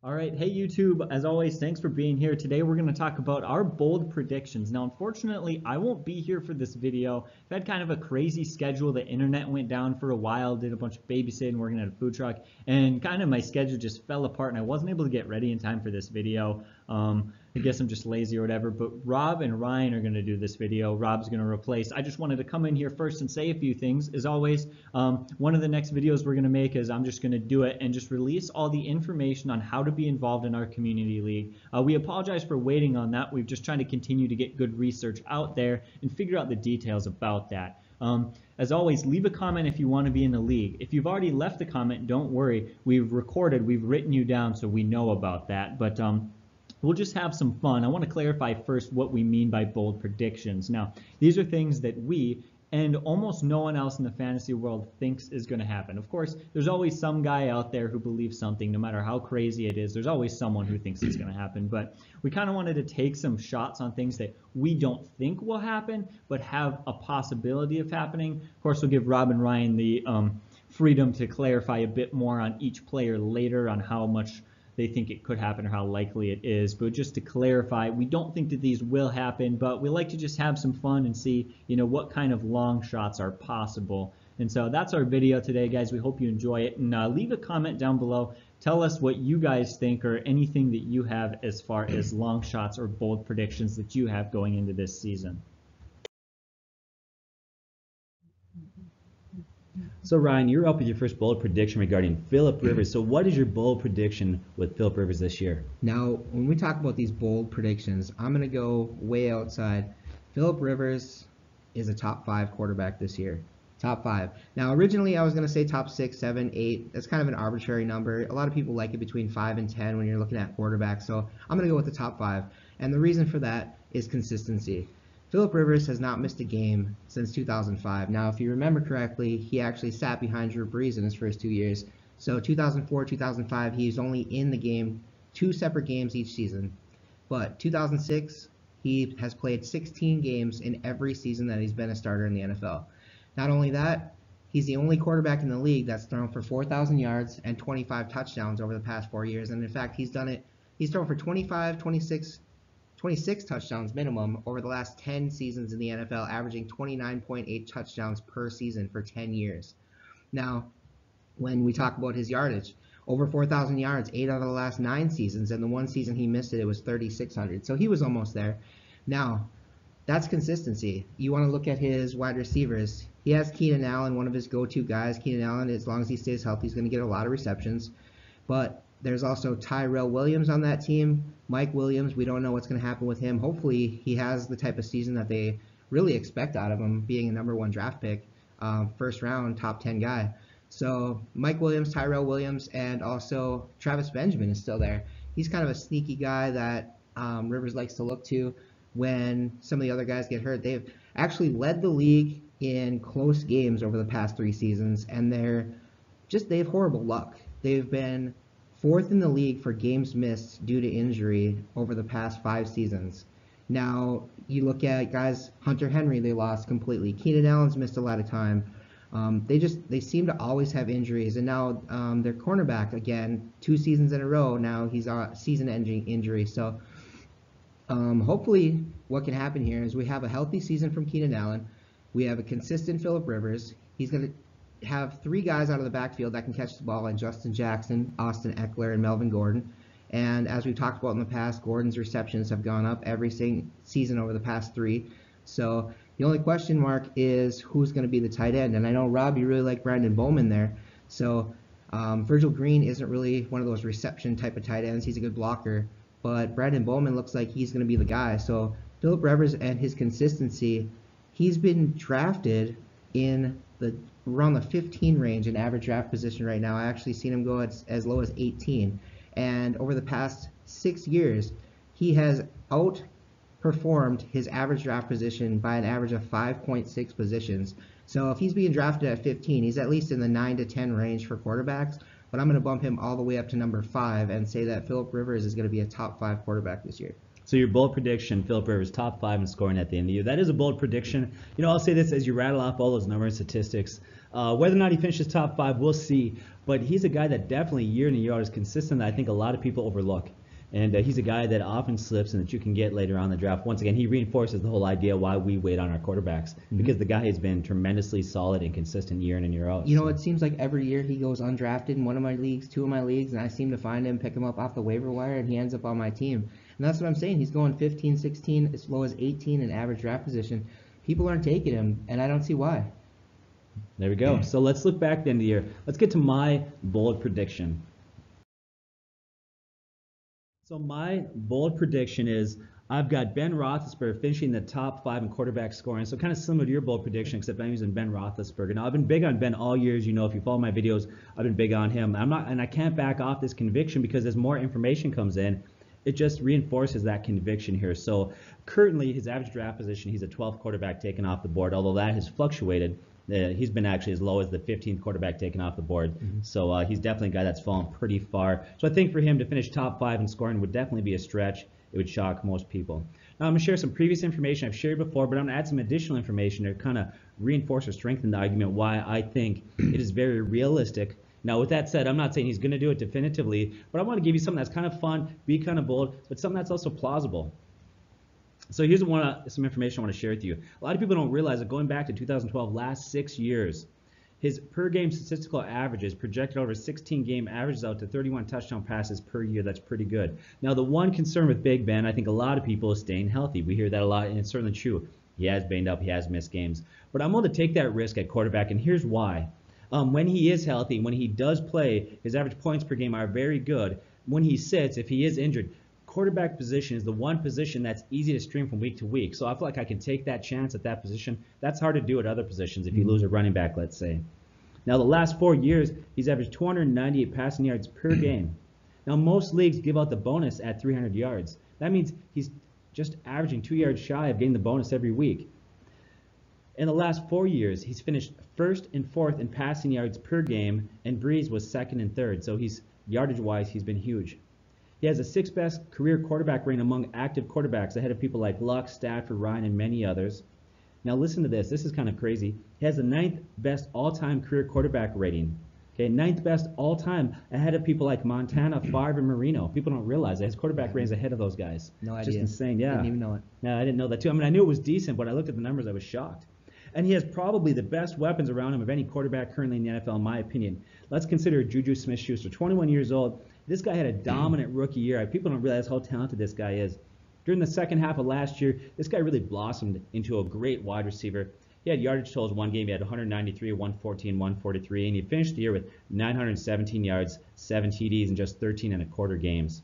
All right, hey YouTube, as always, thanks for being here. Today we're going to talk about our bold predictions. Now, unfortunately, I won't be here for this video. I've had kind of a crazy schedule. The internet went down for a while, did a bunch of babysitting, working at a food truck, and kind of my schedule just fell apart and I wasn't able to get ready in time for this video. I guess I'm just lazy or whatever, but Rob and Ryan are going to do this video. Rob's going to replace. I just wanted to come in here first and say a few things. As always, one of the next videos we're going to make is I'm just going to do it and just release all the information on how to be involved in our community league. We apologize for waiting on that. We're just trying to continue to get good research out there and figure out the details about that. As always, leave a comment if you want to be in the league. If you've already left a comment, don't worry. We've written you down so we know about that. But we'll just have some fun. I want to clarify first what we mean by bold predictions. Now, these are things that we and almost no one else in the fantasy world thinks is going to happen. Of course, there's always some guy out there who believes something, no matter how crazy it is. There's always someone who thinks it's going to happen. But we kind of wanted to take some shots on things that we don't think will happen, but have a possibility of happening. Of course, we'll give Rob and Ryan the freedom to clarify a bit more on each player later on how much they think it could happen or how likely it is. But just to clarify, we don't think that these will happen, but we like to just have some fun and see, what kind of long shots are possible. And so that's our video today, guys. We hope you enjoy it. And leave a comment down below. Tell us what you guys think or anything that you have as far as long shots or bold predictions that you have going into this season. So Ryan, you're up with your first bold prediction regarding Phillip Rivers. So what is your bold prediction with Phillip Rivers this year? Now, when we talk about these bold predictions, I'm going to go way outside. Phillip Rivers is a top 5 quarterback this year. Top 5. Now, originally I was going to say top 6, 7, 8. That's kind of an arbitrary number. A lot of people like it between 5 and 10 when you're looking at quarterbacks. So I'm going to go with the top 5. And the reason for that is consistency. Phillip Rivers has not missed a game since 2005. Now, if you remember correctly, he actually sat behind Drew Brees in his first 2 years. So 2004, 2005, he's only in the game 2 separate games each season. But 2006, he has played 16 games in every season that he's been a starter in the NFL. Not only that, he's the only quarterback in the league that's thrown for 4,000 yards and 25 touchdowns over the past 4 years. And in fact, he's done it. He's thrown for 26 touchdowns minimum over the last 10 seasons in the NFL, averaging 29.8 touchdowns per season for 10 years. Now, when we talk about his yardage, over 4,000 yards, 8 out of the last 9 seasons, and the one season he missed it was 3,600. So he was almost there. Now, that's consistency. You want to look at his wide receivers. He has Keenan Allen, one of his go-to guys. Keenan Allen, as long as he stays healthy, he's going to get a lot of receptions. But there's also Tyrell Williams on that team. Mike Williams, we don't know what's going to happen with him. Hopefully, he has the type of season that they really expect out of him, being a #1 draft pick, first round, top 10 guy. So Mike Williams, Tyrell Williams, and also Travis Benjamin is still there. He's kind of a sneaky guy that Rivers likes to look to when some of the other guys get hurt. They've actually led the league in close games over the past 3 seasons, and they have horrible luck. They've been 4th in the league for games missed due to injury over the past 5 seasons. Now, you look at guys, Hunter Henry, they lost completely. Keenan Allen's missed a lot of time. They seem to always have injuries. And now their cornerback, again, 2 seasons in a row, now he's a season-ending injury. So hopefully what can happen here is we have a healthy season from Keenan Allen. We have a consistent Phillip Rivers. He's going to have 3 guys out of the backfield that can catch the ball, and Justin Jackson, Austin Eckler, and Melvin Gordon. And as we've talked about in the past, Gordon's receptions have gone up every season over the past 3. So the only question mark is who's going to be the tight end. And I know, Rob, you really like Brandon Bowman there. So Virgil Green isn't really one of those reception type of tight ends. He's a good blocker. But Brandon Bowman looks like he's going to be the guy. So Phillip Rivers and his consistency, he's been drafted in around the 15 range in average draft position right now. I actually seen him go as low as 18. And over the past 6 years, he has outperformed his average draft position by an average of 5.6 positions. So if he's being drafted at 15, he's at least in the 9 to 10 range for quarterbacks. But I'm going to bump him all the way up to number 5 and say that Phillip Rivers is going to be a top 5 quarterback this year. So your bold prediction, Phillip Rivers top 5 in scoring at the end of the year. That is a bold prediction. I'll say this as you rattle off all those numbers and statistics. Whether or not he finishes top 5, we'll see. but he's a guy that definitely year in and year out is consistent that I think a lot of people overlook. And he's a guy that often slips and that you can get later on in the draft. Once again, he reinforces the whole idea why we wait on our quarterbacks, because the guy has been tremendously solid and consistent year in and year out. You know, it seems like every year he goes undrafted in one of my leagues, two of my leagues, and I seem to find him, pick him up off the waiver wire, and he ends up on my team. And that's what I'm saying. He's going 15, 16, as low as 18 in average draft position. People aren't taking him, and I don't see why. There we go. So let's look back at the end of the year. Let's get to my bold prediction. So my bold prediction is I've got Ben Roethlisberger finishing the top 5 in quarterback scoring. So kind of similar to your bold prediction, except I'm using Ben Roethlisberger. Now I've been big on Ben all years. You know, if you follow my videos, I've been big on him. I can't back off this conviction because as more information comes in, it just reinforces that conviction here. So currently his average draft position, he's a 12th quarterback taken off the board, although that has fluctuated. He's been actually as low as the 15th quarterback taken off the board. So he's definitely a guy that's fallen pretty far. So I think for him to finish top 5 in scoring would definitely be a stretch. It would shock most people. Now I'm going to share some previous information I've shared before, but I'm going to add some additional information to kind of reinforce or strengthen the argument why I think it is very realistic. Now with that said, I'm not saying he's going to do it definitively, but I want to give you something that's kind of fun, be kind of bold, but something that's also plausible. So here's some information I want to share with you. A lot of people don't realize that going back to 2012, last 6 years, his per game statistical averages projected over 16 game averages out to 31 touchdown passes per year. That's pretty good. Now the one concern with Big Ben, I think a lot of people is staying healthy. We hear that a lot, and it's certainly true. He has banged up, he has missed games. But I'm willing to take that risk at quarterback, and here's why. When he is healthy, when he does play, his average points per game are very good. When he sits, if he is injured, quarterback position is the one position that's easy to stream from week to week. So I feel like I can take that chance at that position. That's hard to do at other positions if you lose a running back, let's say. Now the last 4 years, he's averaged 298 passing yards per game. Now most leagues give out the bonus at 300 yards. That means he's just averaging 2 yards shy of getting the bonus every week. In the last 4 years, he's finished 1st and 4th in passing yards per game, and Breeze was 2nd and 3rd. So yardage-wise, he's been huge. He has the 6th best career quarterback rating among active quarterbacks, ahead of people like Luck, Stafford, Ryan, and many others. Now listen to this. This is kind of crazy. He has the 9th best all-time career quarterback rating. Okay, 9th best all-time, ahead of people like Montana, Favre, and Marino. People don't realize that his quarterback rating is ahead of those guys. No idea. Just insane. Yeah. Didn't even know it. Yeah, I didn't know that too. I mean, I knew it was decent, but I looked at the numbers, I was shocked. And he has probably the best weapons around him of any quarterback currently in the NFL, in my opinion. Let's consider Juju Smith-Schuster, 21 years old. This guy had a dominant rookie year. People don't realize how talented this guy is. During the second half of last year, this guy really blossomed into a great wide receiver. He had yardage totals one game. He had 193, 114, 143, and he finished the year with 917 yards, 7 TDs, and just 13 and a quarter games.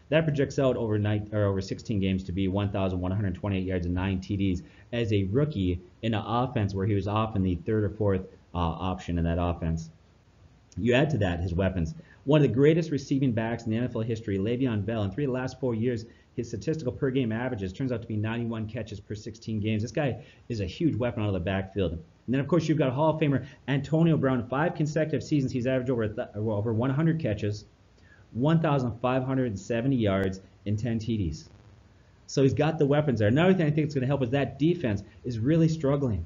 That projects out over 16 games to be 1,128 yards and 9 TDs as a rookie in an offense where he was often the 3rd or 4th option in that offense. You add to that his weapons. One of the greatest receiving backs in the NFL history, Le'Veon Bell, in 3 of the last 4 years, his statistical per game averages turns out to be 91 catches per 16 games. This guy is a huge weapon out of the backfield. And then, of course, you've got Hall of Famer Antonio Brown. 5 consecutive seasons, he's averaged over 100 catches, 1,570 yards, and 10 TDs. So he's got the weapons there. Another thing I think is going to help is that defense is really struggling.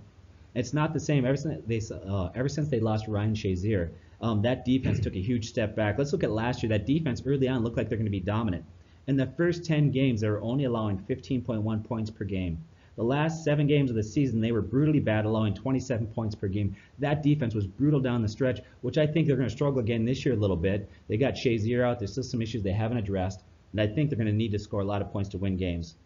It's not the same ever since they lost Ryan Shazier. That defense took a huge step back. Let's look at last year. That defense early on looked like they're going to be dominant. In the first 10 games, they were only allowing 15.1 points per game. The last 7 games of the season, they were brutally bad, allowing 27 points per game. That defense was brutal down the stretch, which I think they're going to struggle again this year a little bit. They got Shazier out. There's still some issues they haven't addressed, and I think they're going to need to score a lot of points to win games.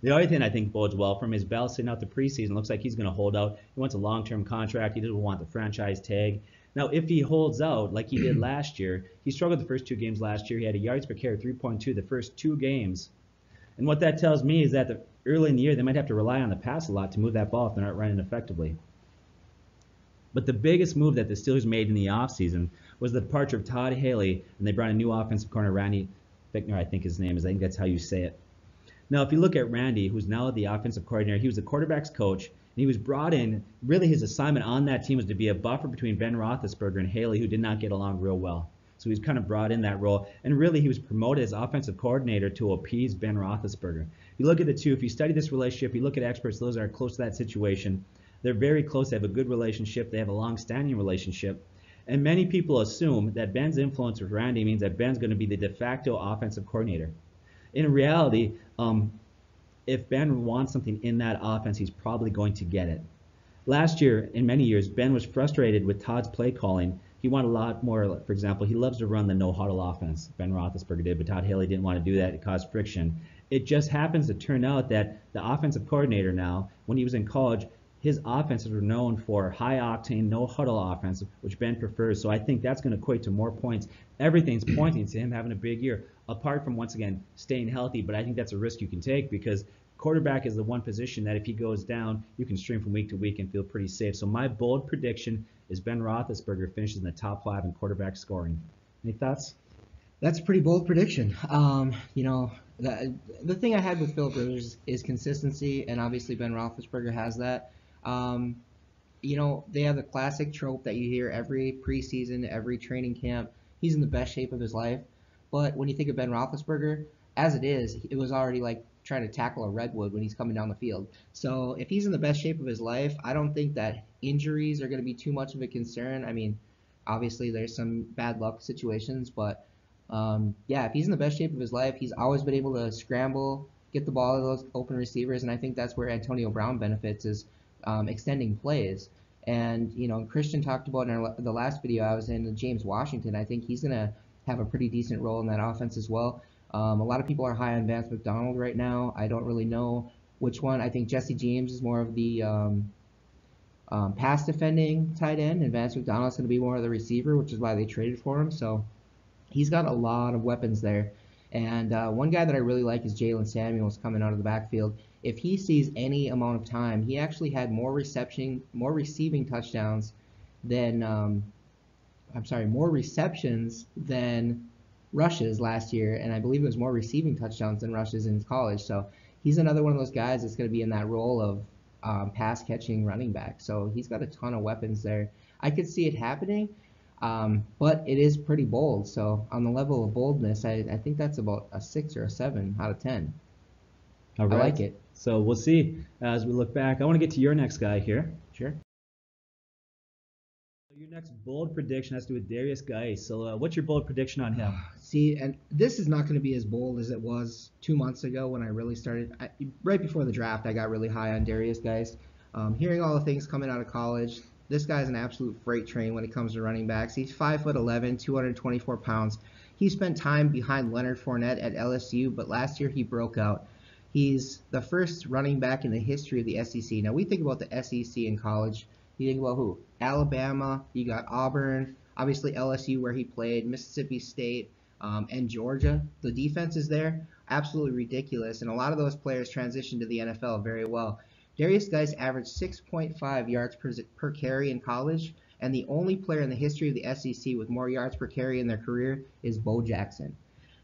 The other thing I think bodes well for him is Bell sitting out the preseason. Looks like he's going to hold out. He wants a long-term contract. He doesn't want the franchise tag. Now, if he holds out like he did last year, he struggled the first 2 games last year. He had a yards per carry 3.2 the first 2 games. And what that tells me is that early in the year, they might have to rely on the pass a lot to move that ball if they're not running effectively. But the biggest move that the Steelers made in the offseason was the departure of Todd Haley, and they brought a new offensive corner, Randy Fichtner, I think his name is. I think that's how you say it. Now, if you look at Randy, who's now the offensive coordinator, he was the quarterback's coach, and he was brought in, really his assignment on that team was to be a buffer between Ben Roethlisberger and Haley, who did not get along real well. So he was kind of brought in that role, and really he was promoted as offensive coordinator to appease Ben Roethlisberger. You look at the two, if you study this relationship, you look at experts, those that are close to that situation, they're very close, they have a good relationship, they have a long-standing relationship. And many people assume that Ben's influence with Randy means that Ben's going to be the de facto offensive coordinator. In reality, if Ben wants something in that offense, he's probably going to get it. Last year, in many years, Ben was frustrated with Todd's play calling. He wanted a lot more. For example, he loves to run the no-huddle offense. Ben Roethlisberger did, but Todd Haley didn't want to do that. It caused friction. It just happens to turn out that the offensive coordinator now, when he was in college, his offenses were known for high-octane, no-huddle offense, which Ben prefers. So I think that's going to equate to more points. Everything's pointing to him having a big year, apart from, once again, staying healthy. But I think that's a risk you can take because quarterback is the one position that if he goes down, you can stream from week to week and feel pretty safe. So my bold prediction is Ben Roethlisberger finishes in the top 5 in quarterback scoring. Any thoughts? That's a pretty bold prediction. The thing I had with Philip Rivers is consistency, and obviously Ben Roethlisberger has that. They have the classic trope that you hear every preseason, every training camp. He's in the best shape of his life. But when you think of Ben Roethlisberger, as it is, it was already like trying to tackle a redwood when he's coming down the field. So if he's in the best shape of his life, I don't think that injuries are going to be too much of a concern. I mean, obviously there's some bad luck situations, but if he's in the best shape of his life, he's always been able to scramble, get the ball to those open receivers, and I think that's where Antonio Brown benefits is extending plays. And Christian talked about in the last video I was in, James Washington. I think he's going to have a pretty decent role in that offense as well. A lot of people are high on Vance McDonald right now. I don't really know which one. I think Jesse James is more of the pass defending tight end, and Vance McDonald's going to be more of the receiver, which is why they traded for him. So he's got a lot of weapons there. And one guy that I really like is Jalen Samuels coming out of the backfield. If he sees any amount of time, he actually had more receiving touchdowns than more receptions than rushes last year, and I believe it was more receiving touchdowns than rushes in college. So he's another one of those guys that's going to be in that role of pass catching running back. So he's got a ton of weapons there. I could see it happening, but it is pretty bold. So on the level of boldness, I think that's about a 6 or a 7 out of 10. All right. I like it. So we'll see as we look back. I want to get to your next guy here. Sure. Your next bold prediction has to do with Darius Geis. So what's your bold prediction on him? See, and this is not going to be as bold as it was 2 months ago when I really started. Right before the draft, I got really high on Darius Geis. Hearing all the things coming out of college, this guy's an absolute freight train when it comes to running backs. He's 5'11", 224 pounds. He spent time behind Leonard Fournette at LSU, but last year he broke out. He's the first running back in the history of the SEC. Now, we think about the SEC in college. You think about who? Alabama, you got Auburn, obviously LSU where he played, Mississippi State, and Georgia. The defense is there, absolutely ridiculous, and a lot of those players transitioned to the NFL very well. Darius Geis averaged 6.5 yards per carry in college, and the only player in the history of the SEC with more yards per carry in their career is Bo Jackson.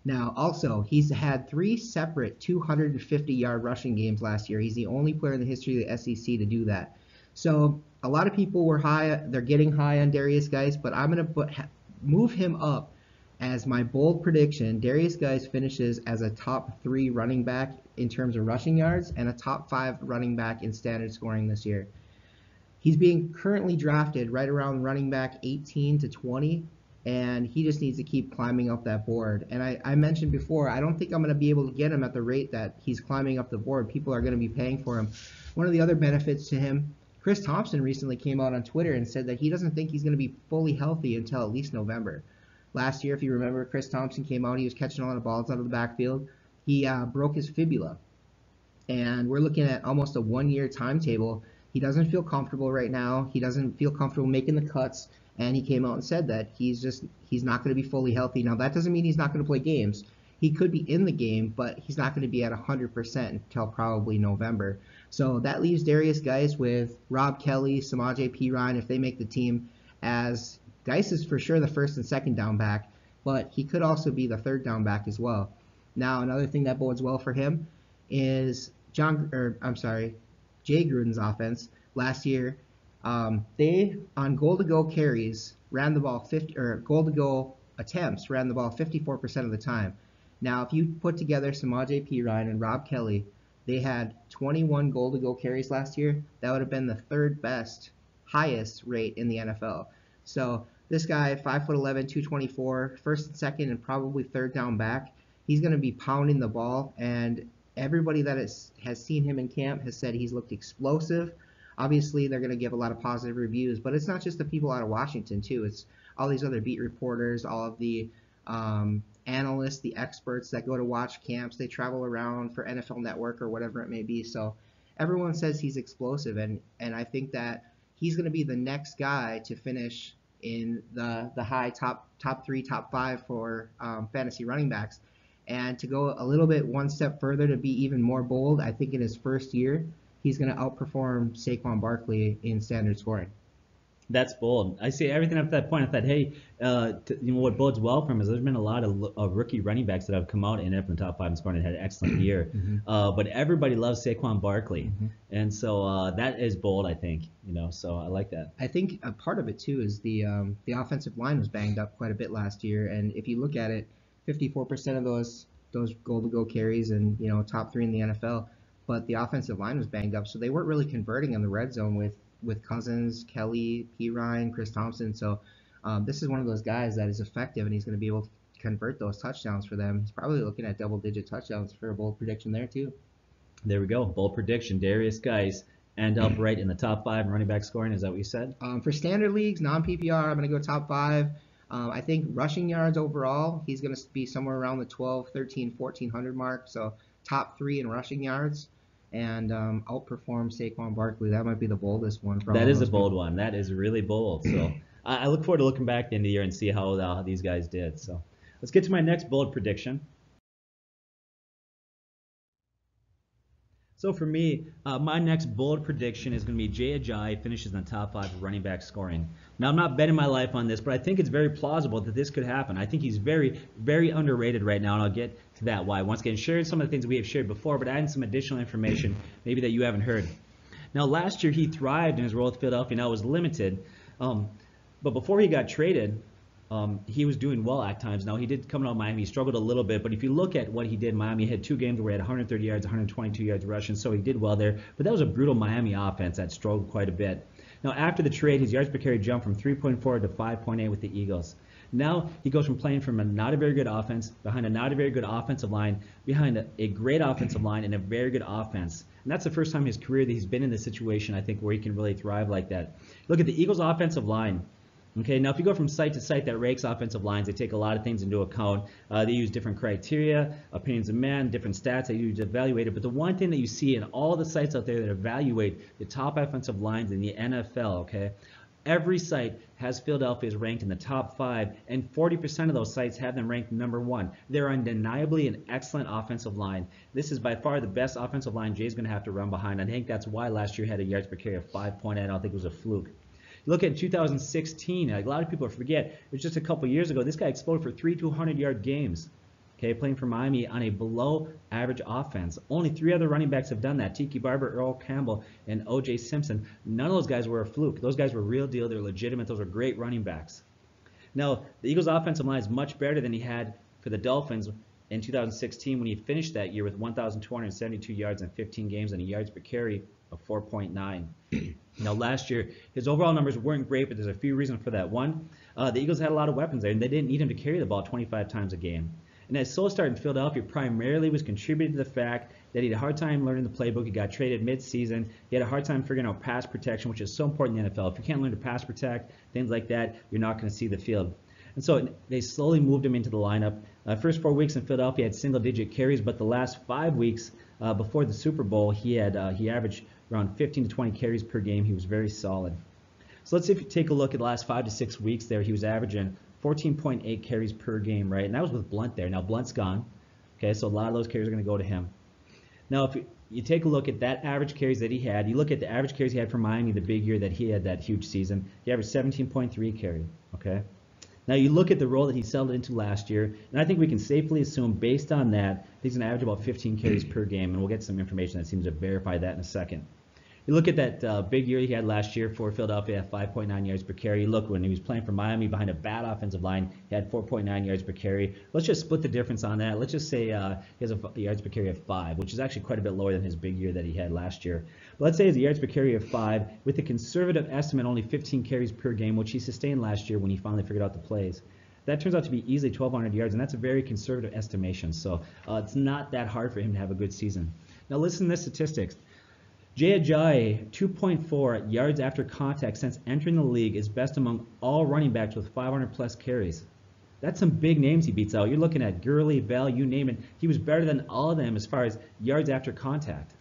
Now, also, he's had 3 separate 250-yard rushing games last year. He's the only player in the history of the SEC to do that. So a lot of people were high. They're getting high on Darius Geis, but I'm going to move him up as my bold prediction. Darius Geis finishes as a top 3 running back in terms of rushing yards and a top 5 running back in standard scoring this year. He's being currently drafted right around running back 18 to 20. And he just needs to keep climbing up that board. And I mentioned before, I don't think I'm going to be able to get him at the rate that he's climbing up the board. People are going to be paying for him. One of the other benefits to him, Chris Thompson recently came out on Twitter and said that he doesn't think he's going to be fully healthy until at least November. Last year, if you remember, Chris Thompson came out. He was catching a lot of balls out of the backfield. He broke his fibula. And we're looking at almost a 1-year timetable. He doesn't feel comfortable right now. He doesn't feel comfortable making the cuts. And he came out and said that he's not going to be fully healthy. Now, that doesn't mean he's not going to play games. He could be in the game, but he's not going to be at 100% until probably November. So that leaves Darius Geis with Rob Kelly, Samaje Perine, if they make the team, as Geis is for sure the first and second down back, but he could also be the third down back as well. Now, another thing that bodes well for him is Jay Gruden's offense last year. They, on goal-to-go carries, ran the ball goal-to-go attempts, ran the ball 54% of the time. Now, if you put together Samaje Perine and Rob Kelly, they had 21 goal-to-go carries last year. That would have been the third best, highest rate in the NFL. So This guy, 5'11", 224, first and second and probably third down back. He's going to be pounding the ball, and everybody that has seen him in camp has said he's looked explosive. Obviously, they're going to give a lot of positive reviews, but it's not just the people out of Washington, too. It's all these other beat reporters, all of the analysts, the experts that go to watch camps. They travel around for NFL Network or whatever it may be. So everyone says he's explosive, and I think that he's going to be the next guy to finish in the high top 3, top 5 for fantasy running backs. And to go a little bit one step further, to be even more bold, I think in his first year, he's going to outperform Saquon Barkley in standard scoring. That's bold. I see everything up to that point. I thought, hey, what bodes well for him is there's been a lot of rookie running backs that have come out and ended up in the top 5 and scored and had an excellent year. But everybody loves Saquon Barkley, and so that is bold, I think. So I like that. I think a part of it too is the offensive line was banged up quite a bit last year, and if you look at it, 54% of those goal-to-go carries and top 3 in the NFL, but the offensive line was banged up, so they weren't really converting in the red zone with Cousins, Kelly, P. Ryan, Chris Thompson. So this is one of those guys that is effective, and he's going to be able to convert those touchdowns for them. He's probably looking at double-digit touchdowns for a bold prediction there too. There we go. Bold prediction. Darius Guice end up right in the top 5 in running back scoring. Is that what you said? For standard leagues, non-PPR, I'm going to go top 5. I think rushing yards overall, he's going to be somewhere around the 12, 13, 1,400 mark. So top 3 in rushing yards. And outperform Saquon Barkley. That might be the boldest one. That is a bold one. That is really bold. So I look forward to looking back at the end of the year and see how these guys did. So let's get to my next bold prediction. So for me, my next bold prediction is going to be Ajay finishes in the top 5 running back scoring. Now, I'm not betting my life on this, but I think it's very plausible that this could happen. I think he's very, very underrated right now, and I'll get to that why. Once again, sharing some of the things we have shared before, but adding some additional information maybe that you haven't heard. Now, last year he thrived in his role with Philadelphia. Now it was limited, but before he got traded, he was doing well at times. Now, he did come out of Miami. He struggled a little bit, but if you look at what he did in Miami, he had 2 games where he had 130 yards, 122 yards rushing, so he did well there. But that was a brutal Miami offense that struggled quite a bit. Now, after the trade, his yards per carry jumped from 3.4 to 5.8 with the Eagles. Now, he goes from playing from a not a very good offense, behind a not a very good offensive line, behind a great offensive line, and a very good offense. And that's the first time in his career that he's been in this situation, I think, where he can really thrive like that. Look at the Eagles' offensive line. Okay, now if you go from site to site that ranks offensive lines, they take a lot of things into account. They use different criteria, opinions of men, different stats that you use to evaluate it. But the one thing that you see in all the sites out there that evaluate the top offensive lines in the NFL, okay, every site has Philadelphia ranked in the top 5, and 40% of those sites have them ranked number 1. They're undeniably an excellent offensive line. This is by far the best offensive line Jay's going to have to run behind. I think that's why last year he had a yards per carry of 5.8. I don't think it was a fluke. Look at 2016. Like a lot of people forget, it was just a couple years ago. This guy exploded for 3 200-yard games. Okay, playing for Miami on a below-average offense. Only 3 other running backs have done that: Tiki Barber, Earl Campbell, and O.J. Simpson. None of those guys were a fluke. Those guys were real deal. They're legitimate. Those are great running backs. Now, the Eagles' offensive line is much better than he had for the Dolphins in 2016 when he finished that year with 1,272 yards in 15 games and a yards per carry of 4.9. Now, last year, his overall numbers weren't great, but there's a few reasons for that. One, the Eagles had a lot of weapons there, and they didn't need him to carry the ball 25 times a game. And that slow start in Philadelphia primarily was contributed to the fact that he had a hard time learning the playbook. He got traded mid-season. He had a hard time figuring out pass protection, which is so important in the NFL. If you can't learn to pass protect, things like that, you're not going to see the field. And so they slowly moved him into the lineup. First 4 weeks in Philadelphia, he had single-digit carries, but the last 5 weeks before the Super Bowl, he averaged around 15 to 20 carries per game. He was very solid. So let's see if you take a look at the last 5 to 6 weeks there. He was averaging 14.8 carries per game, right? And that was with Blunt there. Now Blunt's gone. Okay, so a lot of those carries are going to go to him. Now, if you take a look at that average carries that he had, you look at the average carries he had for Miami the big year that he had that huge season, he averaged 17.3 carry, okay? Now, you look at the role that he settled into last year, and I think we can safely assume, based on that, he's going to average about 15 carries per game, and we'll get some information that seems to verify that in a second. You look at that big year he had last year for Philadelphia at 5.9 yards per carry. Look, when he was playing for Miami behind a bad offensive line, he had 4.9 yards per carry. Let's just split the difference on that. Let's just say he has a yards per carry of 5, which is actually quite a bit lower than his big year that he had last year. But let's say he has a yards per carry of 5 with a conservative estimate, only 15 carries per game, which he sustained last year when he finally figured out the plays. That turns out to be easily 1,200 yards, and that's a very conservative estimation. So it's not that hard for him to have a good season. Now listen to the statistics. Ajay, 2.4 yards after contact since entering the league, is best among all running backs with 500 plus carries. That's some big names he beats out. You're looking at Gurley, Bell, you name it. He was better than all of them as far as yards after contact.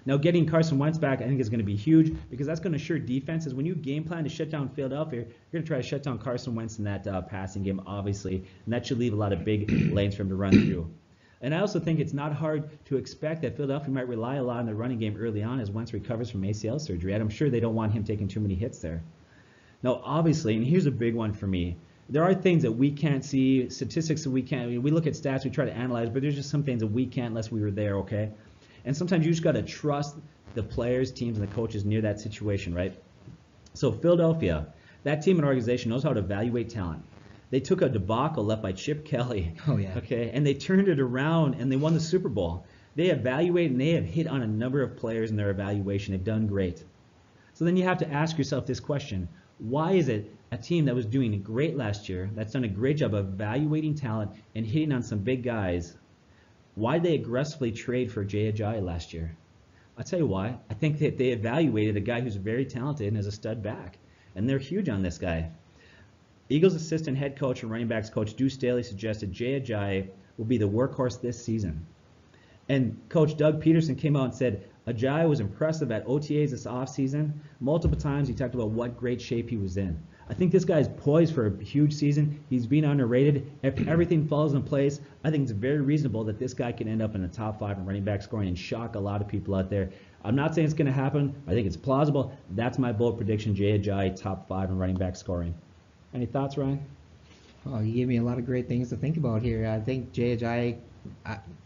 Now getting Carson Wentz back I think is going to be huge because that's going to assure defenses. When you game plan to shut down Philadelphia, you're going to try to shut down Carson Wentz in that passing game, obviously, and that should leave a lot of big lanes for him to run through. And I also think it's not hard to expect that Philadelphia might rely a lot on the running game early on as Wentz recovers from ACL surgery. And I'm sure they don't want him taking too many hits there. Now, obviously, and here's a big one for me, there are things that we can't see, statistics that we can't. We look at stats, we try to analyze, but there's just some things that we can't unless we were there, okay? And sometimes you just got to trust the players, teams, and the coaches near that situation, right? So Philadelphia, that team and organization knows how to evaluate talent. They took a debacle left by Chip Kelly. Oh, yeah. Okay, and they turned it around and they won the Super Bowl. They evaluate and they have hit on a number of players in their evaluation. They've done great. So then you have to ask yourself this question. Why is it a team that was doing great last year, that's done a great job of evaluating talent and hitting on some big guys, why did they aggressively trade for Ajay last year? I'll tell you why. I think that they evaluated a guy who's very talented and is a stud back. And they're huge on this guy. Eagles assistant head coach and running backs coach Deuce Staley suggested Ajay will be the workhorse this season. And coach Doug Peterson came out and said Ajay was impressive at OTAs this offseason. Multiple times he talked about what great shape he was in. I think this guy's poised for a huge season. He's being underrated. If everything falls in place, I think it's very reasonable that this guy can end up in the top 5 in running back scoring and shock a lot of people out there. I'm not saying it's going to happen. I think it's plausible. That's my bold prediction, Ajay, top 5 in running back scoring. Any thoughts, Ryan? Oh, you gave me a lot of great things to think about here. I think Ajay,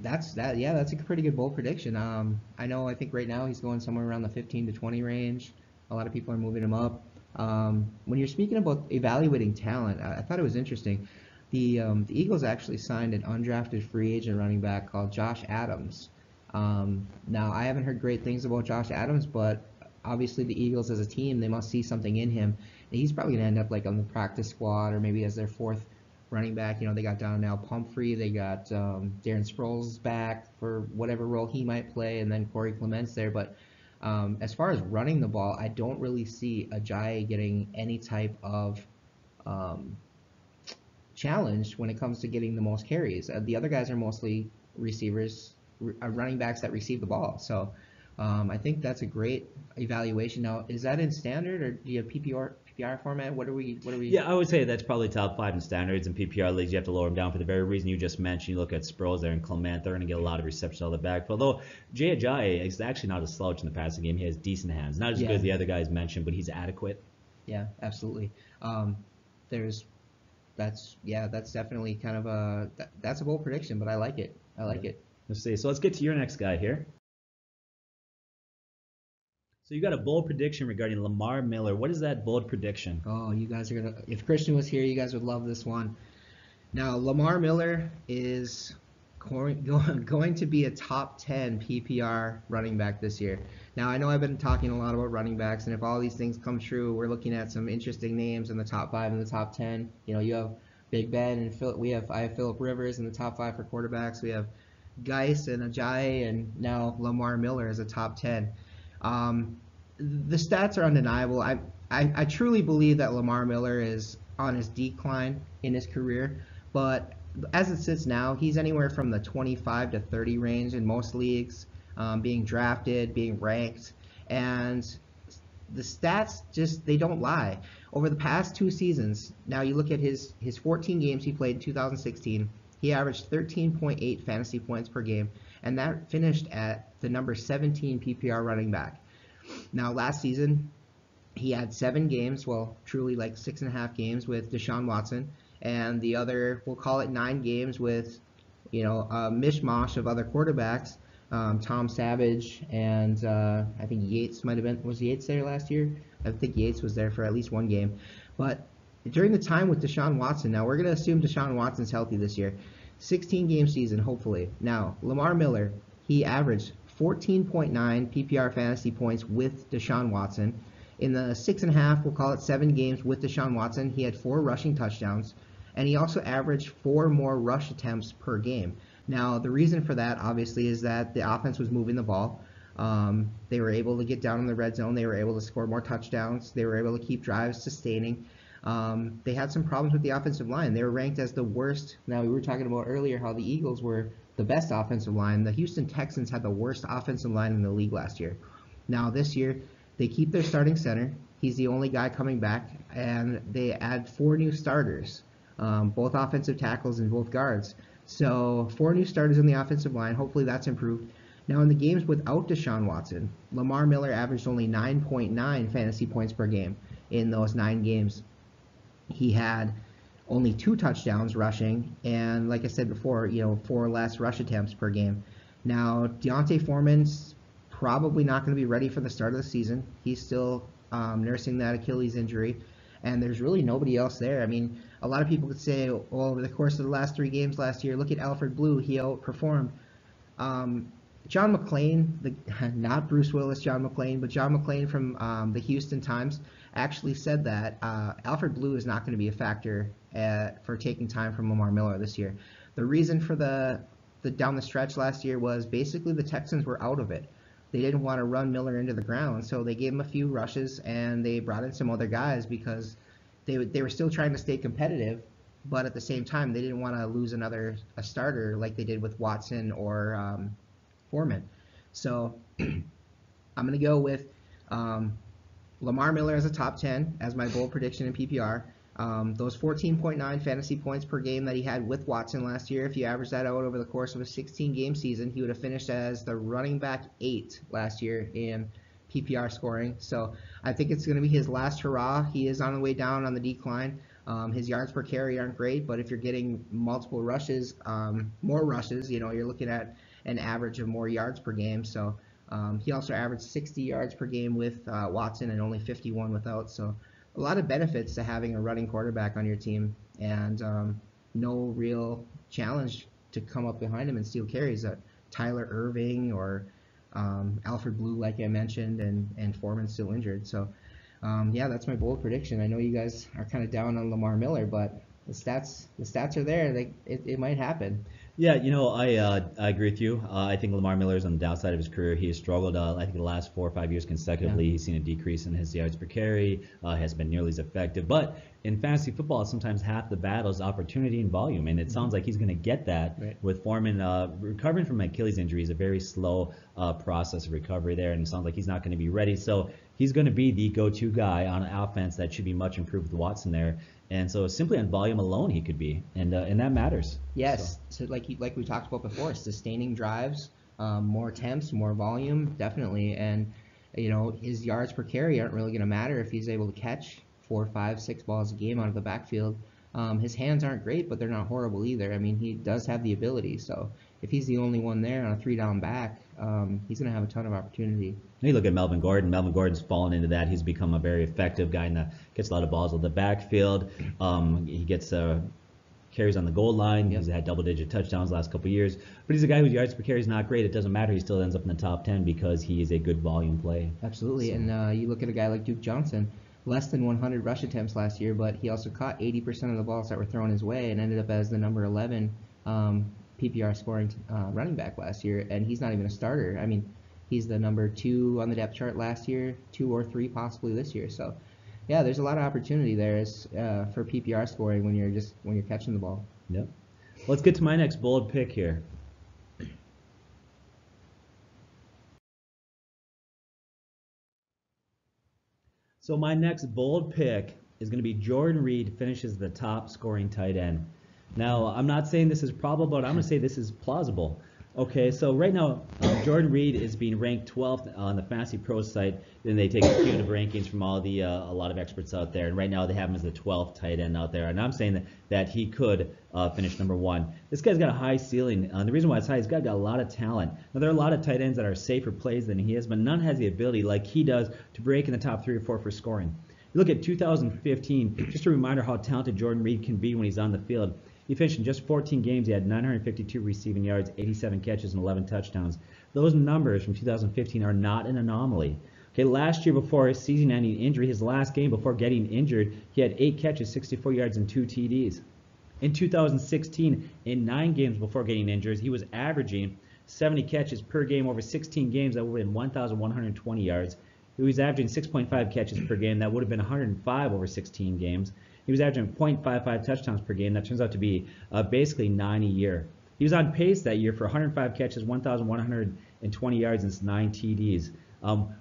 that's a pretty good bold prediction. I think right now he's going somewhere around the 15 to 20 range. A lot of people are moving him up. When you're speaking about evaluating talent, I thought it was interesting. The Eagles actually signed an undrafted free agent running back called Josh Adams. Now, I haven't heard great things about Josh Adams, but obviously the Eagles as a team, they must see something in him. And he's probably going to end up like on the practice squad or maybe as their 4th running back. You know, they got Donnell Pumphrey, they got Darren Sproles back for whatever role he might play, and then Corey Clement's there. But as far as running the ball, I don't really see Ajay getting any type of challenge when it comes to getting the most carries. The other guys are mostly receivers, running backs that receive the ball. So I think that's a great evaluation. Now, is that in standard or do you have PPR format? What are we? Yeah, I would say that's probably top 5 in standards and PPR leagues. You have to lower them down for the very reason you just mentioned. You look at Sproles there and Clement, they're going to get a lot of receptions out of the backfield. Although Ajay is actually not a slouch in the passing game. He has decent hands. Not as good as the other guys mentioned, but he's adequate. Yeah, absolutely. That's definitely kind of that's a bold prediction, but I like it. Let's see. So let's get to your next guy here. So you got a bold prediction regarding Lamar Miller. What is that bold prediction? Oh, you guys are gonna. If Christian was here, you guys would love this one. Now, Lamar Miller is going to be a top 10 PPR running back this year. Now, I know I've been talking a lot about running backs, and if all these things come true, we're looking at some interesting names in the top 5 and the top 10. You know, you have Big Ben and I have Phillip Rivers in the top 5 for quarterbacks. We have Geis and Ajay, and now Lamar Miller is a top 10. The stats are undeniable. I truly believe that Lamar Miller is on his decline in his career, but as it sits now, he's anywhere from the 25 to 30 range in most leagues, being drafted, being ranked, and the stats they don't lie. Over the past 2 seasons, now you look at his 14 games he played in 2016, he averaged 13.8 fantasy points per game, and that finished at the number 17 PPR running back. Now, last season, he had 7 games, well, truly like 6.5 games with Deshaun Watson, and the other, we'll call it 9 games with, a mishmash of other quarterbacks, Tom Savage, and I think Yates might have been. Was Yates there last year? I think Yates was there for at least one game. But during the time with Deshaun Watson, now we're going to assume Deshaun Watson's healthy this year. 16-game season, hopefully. Now, Lamar Miller, he averaged 14.9 PPR fantasy points with Deshaun Watson. In the 6.5, we'll call it 7 games with Deshaun Watson, he had 4 rushing touchdowns, and he also averaged 4 more rush attempts per game. Now, the reason for that, obviously, is that the offense was moving the ball. They were able to get down in the red zone. They were able to score more touchdowns. They were able to keep drives sustaining. They had some problems with the offensive line. They were ranked as the worst. Now, we were talking about earlier how the Eagles were the best offensive line. The Houston Texans had the worst offensive line in the league last year. Now, this year, they keep their starting center. He's the only guy coming back, and they add 4 new starters, both offensive tackles and both guards. So 4 new starters in the offensive line. Hopefully that's improved. Now in the games without Deshaun Watson, Lamar Miller averaged only 9.9 fantasy points per game in those 9 games. He had only 2 touchdowns rushing, and like I said before, 4 less rush attempts per game. Now Deontay Foreman's probably not going to be ready for the start of the season. He's still nursing that Achilles injury, and there's really nobody else there. I mean, a lot of people could say, well, over the course of the last 3 games last year, look at Alfred Blue, he outperformed. John McClain, not Bruce Willis, John McClain, but John McClain from the Houston Times actually said that Alfred Blue is not going to be a factor for taking time from Lamar Miller this year. The reason for the down the stretch last year was basically the Texans were out of it. They didn't want to run Miller into the ground, so they gave him a few rushes and they brought in some other guys because they were still trying to stay competitive, but at the same time they didn't want to lose a starter like they did with Watson or Foreman. So I'm going to go with Lamar Miller as a top 10 as my bold prediction in PPR. Those 14.9 fantasy points per game that he had with Watson last year, if you average that out over the course of a 16-game season, he would have finished as the running back 8 last year in PPR scoring. So I think it's going to be his last hurrah. He is on the way down on the decline. His yards per carry aren't great, but if you're getting multiple rushes, more rushes, you're looking at an average of more yards per game. So he also averaged 60 yards per game with Watson and only 51 without. So a lot of benefits to having a running quarterback on your team, and no real challenge to come up behind him and steal carries. Tyler Irving or Alfred Blue, like I mentioned, and Foreman's still injured. So yeah, that's my bold prediction. I know you guys are kind of down on Lamar Miller, but the stats are there. It might happen. Yeah, I agree with you. I think Lamar Miller is on the downside of his career. He has struggled, I think, the last 4 or 5 years consecutively. Yeah. He's seen a decrease in his yards per carry, has been nearly as effective. But in fantasy football, sometimes half the battle is opportunity and volume, and it sounds like he's going to get that with Foreman. Recovering from Achilles injury is a very slow process of recovery there, and it sounds like he's not going to be ready. So he's going to be the go-to guy on an offense that should be much improved with Watson there. And so simply on volume alone, he could be, and that matters. Yes, so like we talked about before, sustaining drives, more attempts, more volume, definitely. And his yards per carry aren't really going to matter if he's able to catch 4, 5, 6 balls a game out of the backfield. His hands aren't great, but they're not horrible either. I mean, he does have the ability. So if he's the only one there on a 3-down back, he's going to have a ton of opportunity. You look at Melvin Gordon. Melvin Gordon's fallen into that. He's become a very effective guy and gets a lot of balls out of the backfield. He gets carries on the goal line. Yep. He's had double-digit touchdowns the last couple of years. But he's a guy whose yards per carry is not great. It doesn't matter. He still ends up in the top 10 because he is a good volume play. Absolutely. So. And you look at a guy like Duke Johnson, less than 100 rush attempts last year, but he also caught 80% of the balls that were thrown his way and ended up as the number 11 PPR scoring running back last year. And he's not even a starter. I mean, he's the number 2 on the depth chart last year, 2 or 3 possibly this year. So, yeah, there's a lot of opportunity there for PPR scoring when you're catching the ball. Yep. Let's get to my next bold pick here. So my next bold pick is going to be Jordan Reed finishes the top scoring tight end. Now, I'm not saying this is probable, but I'm going to say this is plausible. Okay, so right now, Jordan Reed is being ranked 12th on the Fantasy Pros site. Then they take cumulative rankings from all the a lot of experts out there, and right now they have him as the 12th tight end out there. And I'm saying that he could finish number one. This guy's got a high ceiling. The reason why it's high, he's got a lot of talent. Now there are a lot of tight ends that are safer plays than he is, but none has the ability like he does to break in the top 3 or 4 for scoring. You look at 2015, just a reminder how talented Jordan Reed can be when he's on the field. He finished in just 14 games. He had 952 receiving yards, 87 catches, and 11 touchdowns. Those numbers from 2015 are not an anomaly. Okay, last year before his season-ending injury, his last game before getting injured, he had 8 catches, 64 yards, and 2 TDs. In 2016, in 9 games before getting injured, he was averaging 70 catches per game over 16 games. That would have been 1,120 yards. He was averaging 6.5 catches per game. That would have been 105 over 16 games. He was averaging 0.55 touchdowns per game. That turns out to be basically 9 a year. He was on pace that year for 105 catches, 1,120 yards, and 9 TDs.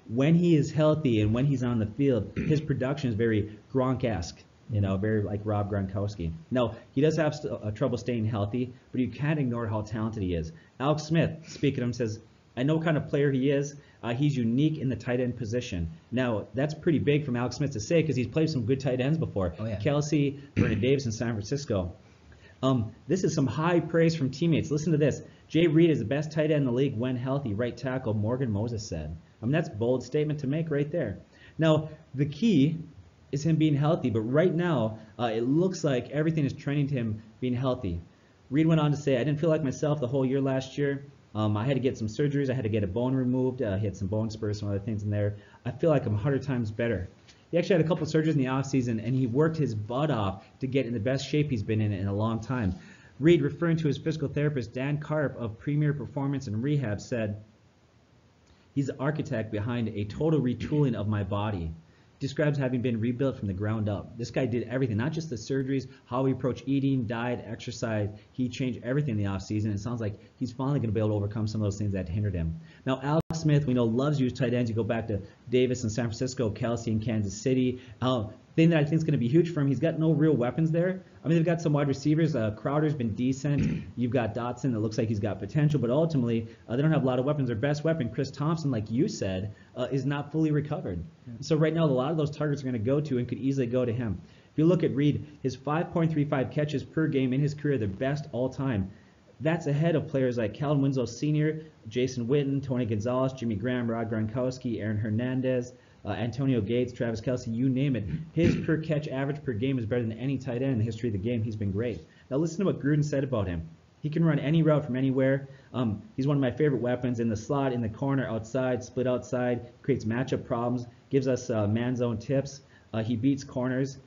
When he is healthy and when he's on the field, his production is very Gronk-esque, very like Rob Gronkowski. Now, he does have trouble staying healthy, but you can't ignore how talented he is. Alex Smith, speaking of him, says, I know what kind of player he is. He's unique in the tight end position. Now, that's pretty big from Alex Smith to say because he's played some good tight ends before. Oh, yeah. Kelsey, Vernon Davis in San Francisco. This is some high praise from teammates. Listen to this. Jay Reed is the best tight end in the league when healthy, right tackle Morgan Moses said. That's a bold statement to make right there. Now, the key is him being healthy, but right now, it looks like everything is trending to him being healthy. Reed went on to say, I didn't feel like myself the whole year last year. I had to get some surgeries. I had to get a bone removed. He had some bone spurs, some other things in there. I feel like I'm 100 times better. He actually had a couple surgeries in the offseason, and he worked his butt off to get in the best shape he's been in a long time. Reed, referring to his physical therapist, Dan Karp of Premier Performance and Rehab, said, he's the architect behind a total retooling of my body. Describes having been rebuilt from the ground up. This guy did everything, not just the surgeries, how he approached eating, diet, exercise. He changed everything in the offseason. It sounds like he's finally going to be able to overcome some of those things that hindered him. Now, Alex Smith, we know, loves to use tight ends. You go back to Davis in San Francisco, Kelsey in Kansas City. Thing that I think is going to be huge for him, he's got no real weapons there. They've got some wide receivers. Crowder's been decent. You've got Dotson that looks like he's got potential, but ultimately they don't have a lot of weapons. Their best weapon, Chris Thompson, like you said, is not fully recovered. So right now, a lot of those targets are going to go to and could easily go to him. If you look at Reed, his 5.35 catches per game in his career, the best all time. That's ahead of players like Calvin Winslow Sr., Jason Witten, Tony Gonzalez, Jimmy Graham, Rod Gronkowski, Aaron Hernandez, Antonio Gates, Travis Kelsey, you name it. His per catch average per game is better than any tight end in the history of the game. He's been great. Now listen to what Gruden said about him. He can run any route from anywhere. He's one of my favorite weapons in the slot, in the corner, outside, split outside, creates matchup problems, gives us man zone tips. He beats corners.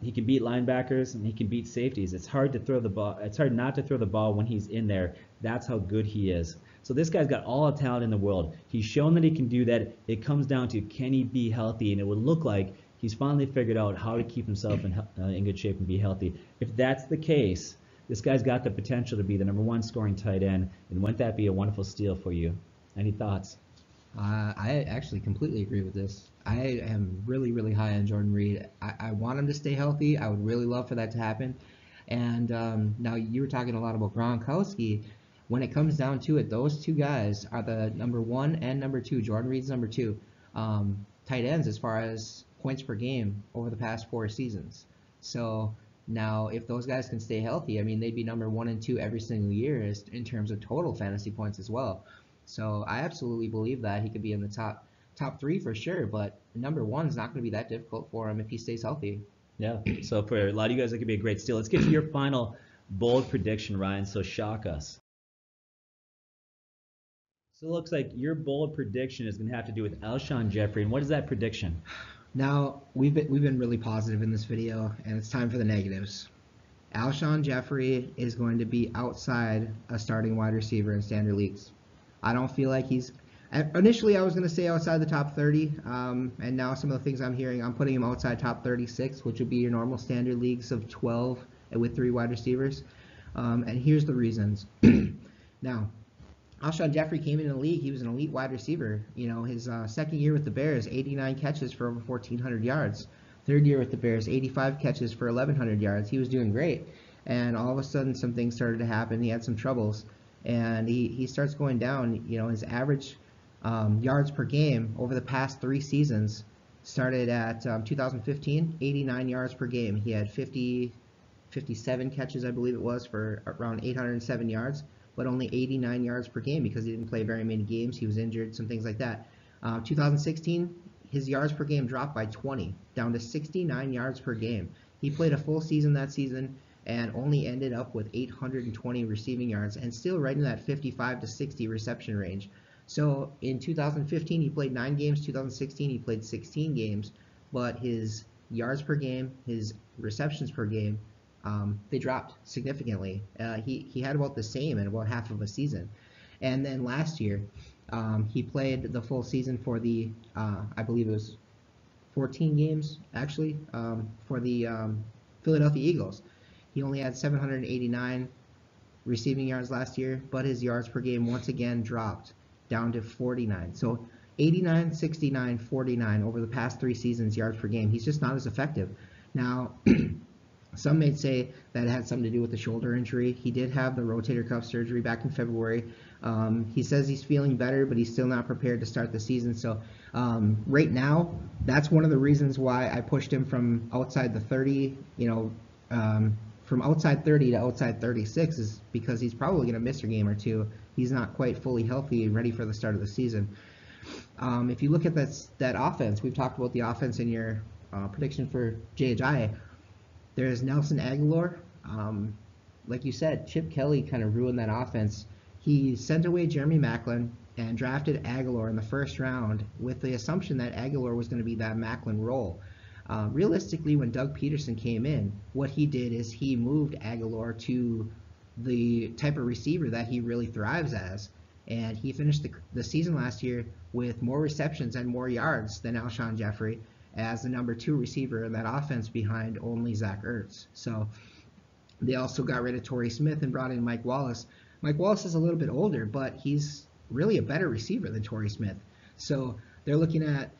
He can beat linebackers, and he can beat safeties. It's hard to throw the ball. It's hard not to throw the ball when he's in there. That's how good he is. So this guy's got all the talent in the world. He's shown that he can do that. It comes down to, can he be healthy? And it would look like he's finally figured out how to keep himself in good shape and be healthy. If that's the case, this guy's got the potential to be the #1 scoring tight end. And wouldn't that be a wonderful steal for you? Any thoughts? I actually completely agree with this. I am really, really high on Jordan Reed. I want him to stay healthy. I would really love for that to happen. And now you were talking a lot about Gronkowski. When it comes down to it, those two guys are the #1 and #2. Jordan Reed's #2 tight ends as far as points per game over the past 4 seasons. So now, if those guys can stay healthy, they'd be #1 and 2 every single year in terms of total fantasy points as well. So I absolutely believe that he could be in the top 3 for sure, but #1 is not going to be that difficult for him if he stays healthy. Yeah, so for a lot of you guys, that could be a great steal. Let's get to your final bold prediction, Ryan, so shock us. So it looks like your bold prediction is going to have to do with Alshon Jeffery, and what is that prediction? Now, we've been really positive in this video, and it's time for the negatives. Alshon Jeffery is going to be outside a starting wide receiver in standard leagues. I don't feel like he's... Initially, I was going to say outside the top 30, and now some of the things I'm hearing, I'm putting him outside top 36, which would be your normal standard leagues of 12 with 3 wide receivers. And here's the reasons. Now, Alshon Jeffery came into the league. He was an elite wide receiver. His second year with the Bears, 89 catches for over 1,400 yards. Third year with the Bears, 85 catches for 1,100 yards. He was doing great. And all of a sudden, some things started to happen. He had some troubles. and he starts going down. His average yards per game over the past 3 seasons started at 2015, 89 yards per game. He had 57 catches, I believe it was, for around 807 yards, but only 89 yards per game because he didn't play very many games. He was injured, some things like that. 2016, his yards per game dropped by 20, down to 69 yards per game. He played a full season that season and only ended up with 820 receiving yards and still right in that 55 to 60 reception range. So in 2015, he played 9 games. 2016, he played 16 games, but his yards per game, his receptions per game, they dropped significantly. He had about the same in about half of a season. And then last year, he played the full season for the, I believe it was 14 games, actually, for the Philadelphia Eagles. He only had 789 receiving yards last year, but his yards per game once again dropped down to 49. So 89, 69, 49 over the past 3 seasons yards per game. He's just not as effective. Now, some may say that it had something to do with the shoulder injury. He did have the rotator cuff surgery back in February. He says he's feeling better, but he's still not prepared to start the season. So right now, that's one of the reasons why I pushed him from outside the 30, from outside 30 to outside 36 is because he's probably going to miss a game or two. He's not quite fully healthy and ready for the start of the season. If you look at that offense, we've talked about the offense in your prediction for Ajay. There's Nelson Aguilar. Like you said, Chip Kelly kind of ruined that offense. He sent away Jeremy Maclin and drafted Aguilar in the first round with the assumption that Aguilar was going to be that Maclin role. Realistically, when Doug Peterson came in, what he did is he moved Aguilar to the type of receiver that he really thrives as. And he finished the season last year with more receptions and more yards than Alshon Jeffery as the number 2 receiver in that offense behind only Zach Ertz. So they also got rid of Torrey Smith and brought in Mike Wallace. Mike Wallace is a little bit older, but he's really a better receiver than Torrey Smith. So they're looking at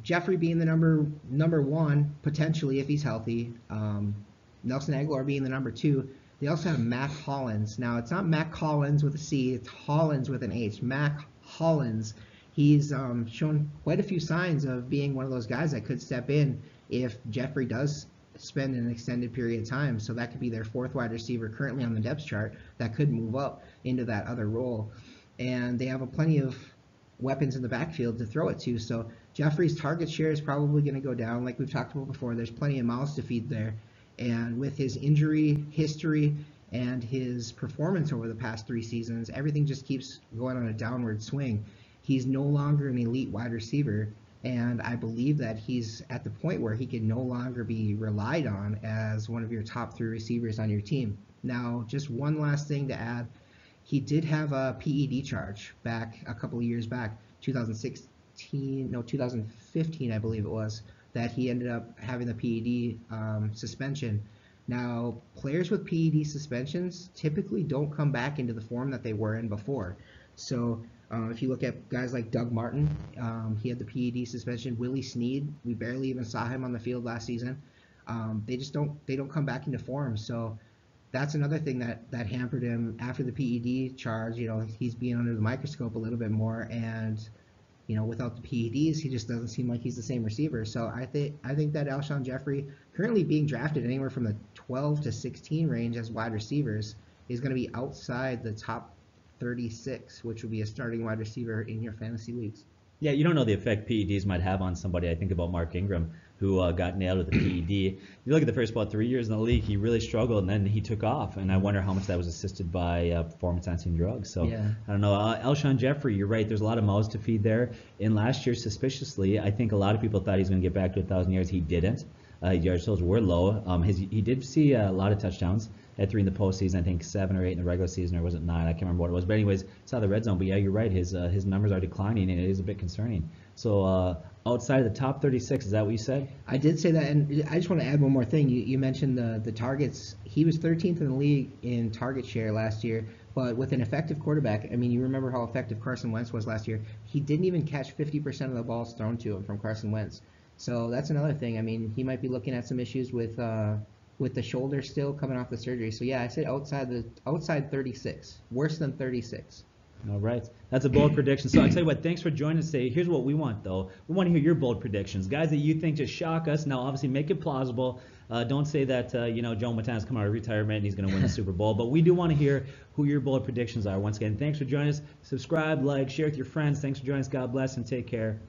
Jeffery being the number 1 potentially if he's healthy. Nelson Aguilar being the number 2. They also have Mac Hollins. Now, it's not Mac Hollins with a C, it's Hollins with an H. Mac Hollins. He's shown quite a few signs of being one of those guys that could step in if Jeffery does spend an extended period of time. So that could be their 4th wide receiver currently on the depth chart that could move up into that other role. And they have plenty of weapons in the backfield to throw it to. So Jeffrey's target share is probably going to go down. Like we've talked about before, there's plenty of mouths to feed there. And with his injury history and his performance over the past 3 seasons, everything just keeps going on a downward swing. He's no longer an elite wide receiver, and I believe that he's at the point where he can no longer be relied on as one of your top 3 receivers on your team. Now, just one last thing to add. He did have a PED charge back a couple of years back, 2015, I believe it was, that he ended up having the PED suspension. Now, players with PED suspensions typically don't come back into the form that they were in before. So if you look at guys like Doug Martin, he had the PED suspension. Willie Snead, we barely even saw him on the field last season. They don't come back into form. So that's another thing that hampered him after the PED charge. He's being under the microscope a little bit more, and without the PEDs, he just doesn't seem like he's the same receiver. So I think that Alshon Jeffery, currently being drafted anywhere from the 12 to 16 range as wide receivers, is going to be outside the top 36, which would be a starting wide receiver in your fantasy leagues. Yeah, you don't know the effect PEDs might have on somebody. I think about Mark Ingram, who got nailed with the PED. You look at the first about 3 years in the league, he really struggled, and then he took off. And I wonder how much that was assisted by performance-enhancing drugs. So Yeah. I don't know. Alshon Jeffery, you're right. There's a lot of mouths to feed there. In last year, suspiciously, I think a lot of people thought he was going to get back to 1,000 yards. He didn't. Yard totals were low. He did see a lot of touchdowns. Had 3 in the postseason, I think 7 or 8 in the regular season, or was it 9? I can't remember what it was. But anyways, saw the red zone. But yeah, you're right. His numbers are declining, and it is a bit concerning. So outside of the top 36, is that what you said? I did say that, and I just want to add one more thing. You mentioned the targets. He was 13th in the league in target share last year, but with an effective quarterback, I mean, you remember how effective Carson Wentz was last year. He didn't even catch 50% of the balls thrown to him from Carson Wentz. So that's another thing. I mean, he might be looking at some issues with with the shoulder still coming off the surgery. So yeah, I said outside 36, worse than 36. All right. That's a bold prediction. So I'll tell you what, thanks for joining us today. Here's what we want, though. We want to hear your bold predictions. Guys that you think just shock us. Now, obviously, make it plausible. Don't say that, Joe Montana's come out of retirement and he's going to win the Super Bowl. But we do want to hear who your bold predictions are. Once again, thanks for joining us. Subscribe, like, share with your friends. Thanks for joining us. God bless and take care.